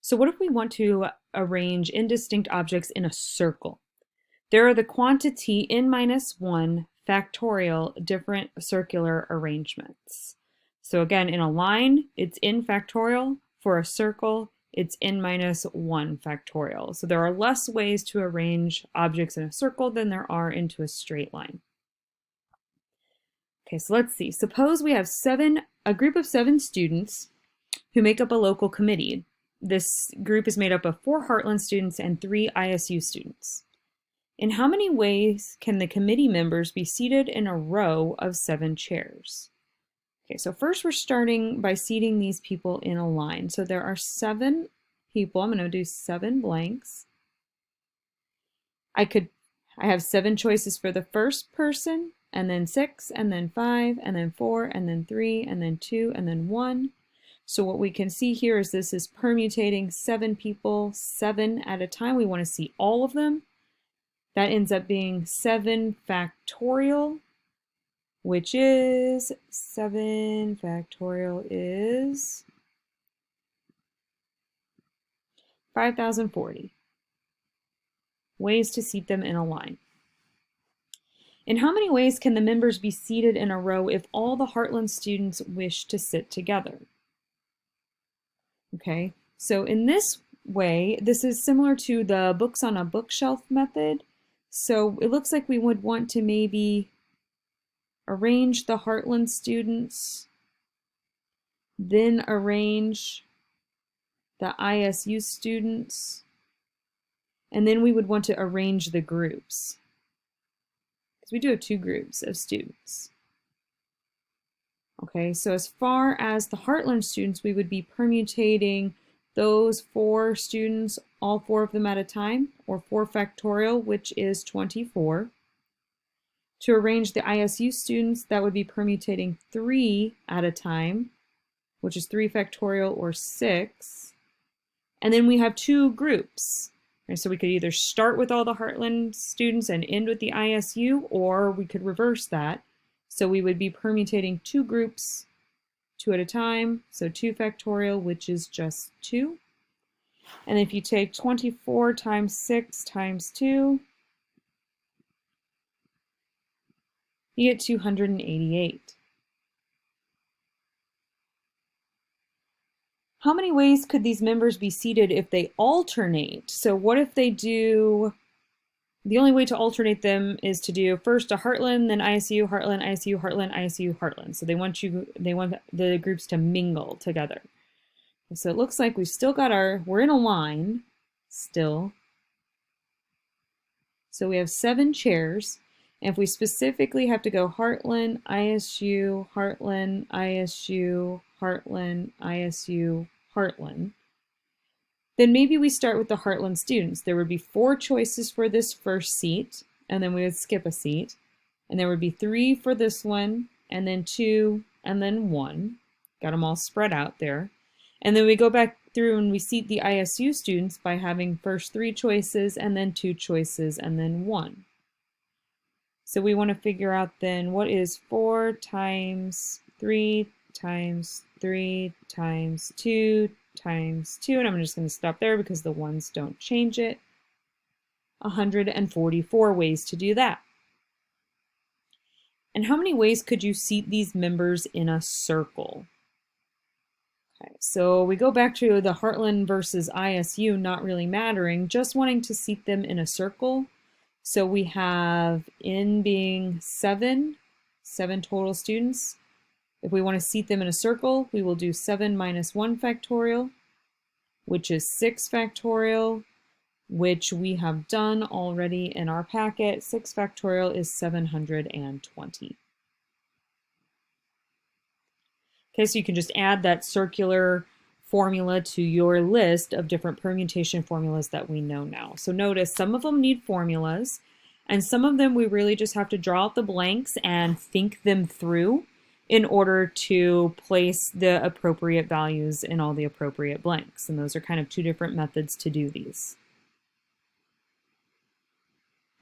So what if we want to arrange indistinct objects in a circle? There are the quantity n minus 1 factorial different circular arrangements. So again, in a line, it's n factorial. For a circle, it's n minus 1 factorial. So there are less ways to arrange objects in a circle than there are into a straight line. Okay, so let's see. Suppose we have a group of 7 students who make up a local committee. This group is made up of 4 Heartland students and 3 ISU students. In how many ways can the committee members be seated in a row of 7 chairs? Okay, so first we're starting by seating these people in a line. So there are 7 people. I'm going to do 7 blanks. I have 7 choices for the first person, and then 6, and then 5, and then 4, and then 3, and then 2, and then 1. So what we can see here is this is permutating 7 people, 7 at a time. We want to see all of them. That ends up being 7 factorial, which is 7 factorial is 5,040 ways to seat them in a line. In how many ways can the members be seated in a row if all the Heartland students wish to sit together? Okay, so in this way, this is similar to the books on a bookshelf method. So it looks like we would want to maybe arrange the Heartland students, then arrange the ISU students, and then we would want to arrange the groups, because we do have 2 groups of students. Okay, so as far as the Heartland students, we would be permutating those 4 students, all 4 of them at a time, or 4 factorial, which is 24. To arrange the ISU students, that would be permutating 3 at a time, which is 3 factorial or 6. And then we have 2 groups. Okay, so we could either start with all the Heartland students and end with the ISU, or we could reverse that. So we would be permutating 2 groups, 2 at a time, so 2 factorial, which is just 2. And if you take 24 times 6 times 2, you get 288. How many ways could these members be seated if they alternate? So what if they do, the only way to alternate them is to do first a Heartland, then ISU, Heartland, ISU, Heartland, ISU, Heartland. So they want the groups to mingle together. So it looks like we've still got we're in a line still. So we have 7 chairs. And if we specifically have to go Heartland, ISU, Heartland, ISU, Heartland, ISU, Heartland, then maybe we start with the Heartland students. There would be 4 choices for this first seat, and then we would skip a seat. And there would be 3 for this one, and then 2, and then 1. Got them all spread out there. And then we go back through and we seat the ISU students by having first 3 choices, and then 2 choices, and then 1. So we want to figure out then what is 4 times 3 times 3 times 2 times 2, and I'm just going to stop there because the ones don't change it. 144 ways to do that. And how many ways could you seat these members in a circle? Okay, so we go back to the Heartland versus ISU not really mattering, just wanting to seat them in a circle. So we have N being 7 total students. If we want to seat them in a circle, we will do 7 minus 1 factorial, which is 6 factorial, which we have done already in our packet. 6 factorial is 720. Okay, so you can just add that circular formula to your list of different permutation formulas that we know now. So notice some of them need formulas, and some of them we really just have to draw out the blanks and think them through in order to place the appropriate values in all the appropriate blanks. And those are kind of 2 different methods to do these.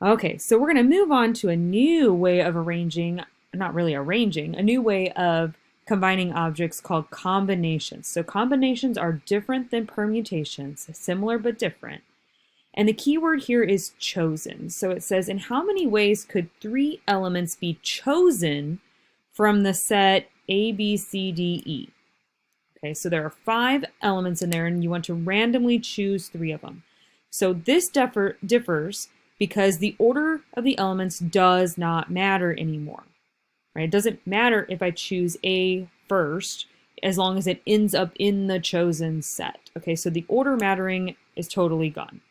Okay, so we're going to move on to a new way of arranging, not really arranging, a new way of combining objects called combinations. So combinations are different than permutations, similar but different. And the key word here is chosen. So it says, in how many ways could 3 elements be chosen from the set A, B, C, D, E? Okay, so there are 5 elements in there, and you want to randomly choose 3 of them. So this differs because the order of the elements does not matter anymore. Right? It doesn't matter if I choose A first, as long as it ends up in the chosen set. Okay, so the order mattering is totally gone.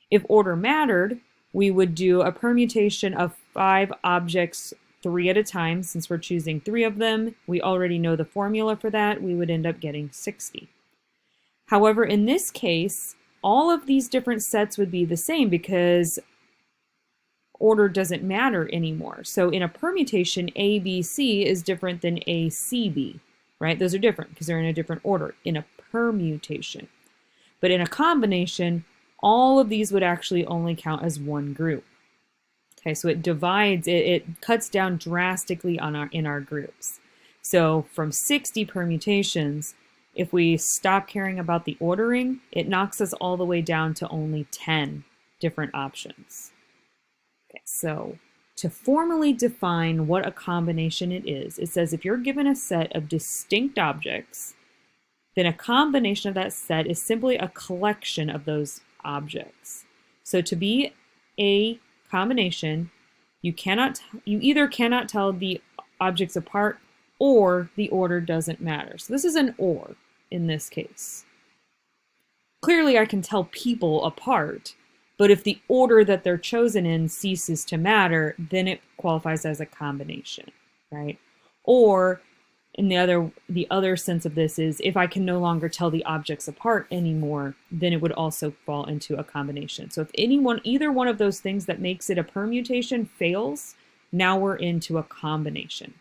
If order mattered, we would do a permutation of 5 objects 3 at a time. Since we're choosing 3 of them, we already know the formula for that. We would end up getting 60. However, in this case, all of these different sets would be the same because order doesn't matter anymore. So in a permutation, ABC is different than ACB, right? Those are different because they're in a different order in a permutation. But in a combination, all of these would actually only count as one group. Okay, so it divides, it cuts down drastically in our groups. So from 60 permutations, if we stop caring about the ordering, it knocks us all the way down to only 10 different options. So to formally define what a combination it is, it says if you're given a set of distinct objects, then a combination of that set is simply a collection of those objects. So to be a combination, you either cannot tell the objects apart or the order doesn't matter. So this is an or in this case. Clearly I can tell people apart, but if the order that they're chosen in ceases to matter, then it qualifies as a combination, right? Or in the other sense of this is if I can no longer tell the objects apart anymore, then it would also fall into a combination. So if either one of those things that makes it a permutation fails, now we're into a combination.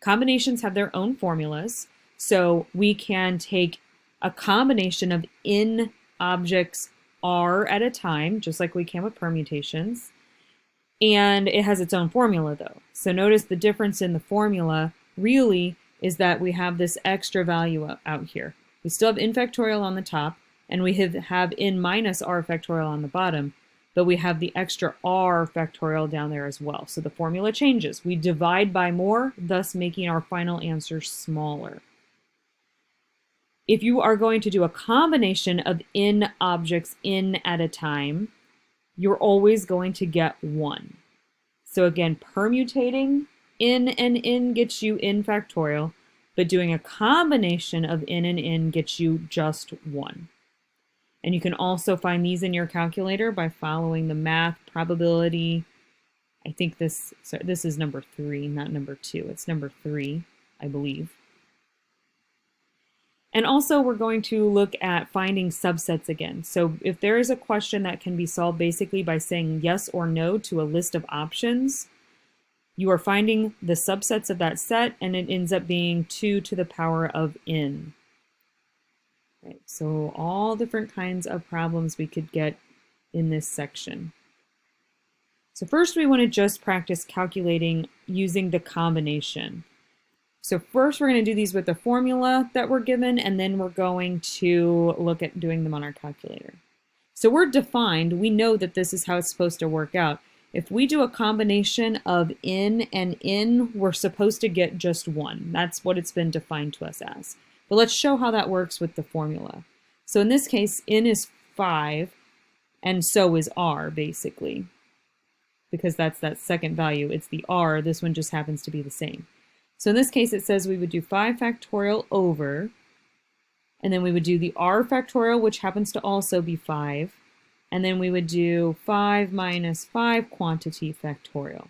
Combinations have their own formulas, so we can take a combination of n objects R at a time, just like we can with permutations. And it has its own formula though. So notice the difference in the formula really is that we have this extra value out here. We still have n factorial on the top, and we have n minus r factorial on the bottom, but we have the extra r factorial down there as well. So the formula changes. We divide by more, thus making our final answer smaller. If you are going to do a combination of n objects n at a time, you're always going to get 1. So again, permutating n and n gets you n factorial, but doing a combination of n and n gets you just 1. And you can also find these in your calculator by following the math probability. I think this is number 3, not number 2. It's number 3, I believe. And also we're going to look at finding subsets again. So if there is a question that can be solved basically by saying yes or no to a list of options, you are finding the subsets of that set, and it ends up being 2 to the power of n. Right, so all different kinds of problems we could get in this section. So first we want to just practice calculating using the combination. So first we're going to do these with the formula that we're given, and then we're going to look at doing them on our calculator. So we're defined, we know that this is how it's supposed to work out. If we do a combination of n and n, we're supposed to get just 1. That's what it's been defined to us as. But let's show how that works with the formula. So in this case, n is 5, and so is r, basically. Because that's that second value. It's the r. This one just happens to be the same. So in this case, it says we would do 5 factorial over, and then we would do the r factorial, which happens to also be 5, and then we would do 5 minus 5 quantity factorial.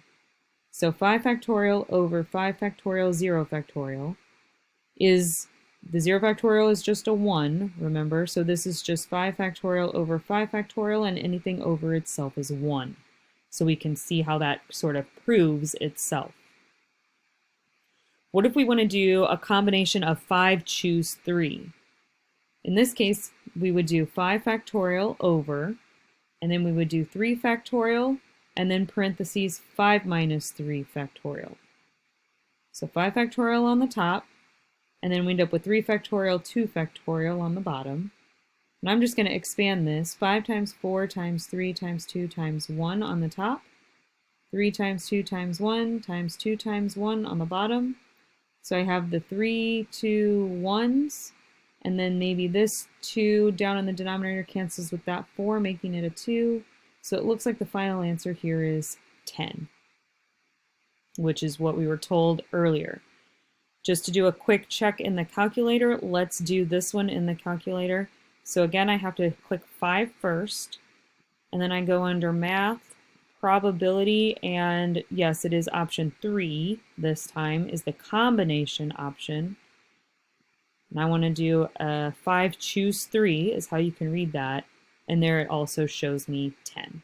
So 5 factorial over 5 factorial 0 factorial is, the 0 factorial is just a 1, remember? So this is just 5 factorial over 5 factorial, and anything over itself is 1. So we can see how that sort of proves itself. What if we want to do a combination of 5 choose 3? In this case, we would do 5 factorial over, and then we would do 3 factorial, and then parentheses 5 minus 3 factorial. So 5 factorial on the top, and then we end up with 3 factorial, 2 factorial on the bottom. And I'm just going to expand this. 5 times 4 times 3 times 2 times 1 on the top. 3 times 2 times 1 times 2 times 1 on the bottom. So I have the 3, 2, 1s. And then maybe this 2 down in the denominator cancels with that 4, making it a 2. So it looks like the final answer here is 10, which is what we were told earlier. Just to do a quick check in the calculator, let's do this one in the calculator. So again, I have to click 5 first, and then I go under Math, Probability, and yes, it is option 3 this time, is the combination option. And I want to do a 5 choose 3 is how you can read that, and there it also shows me 10.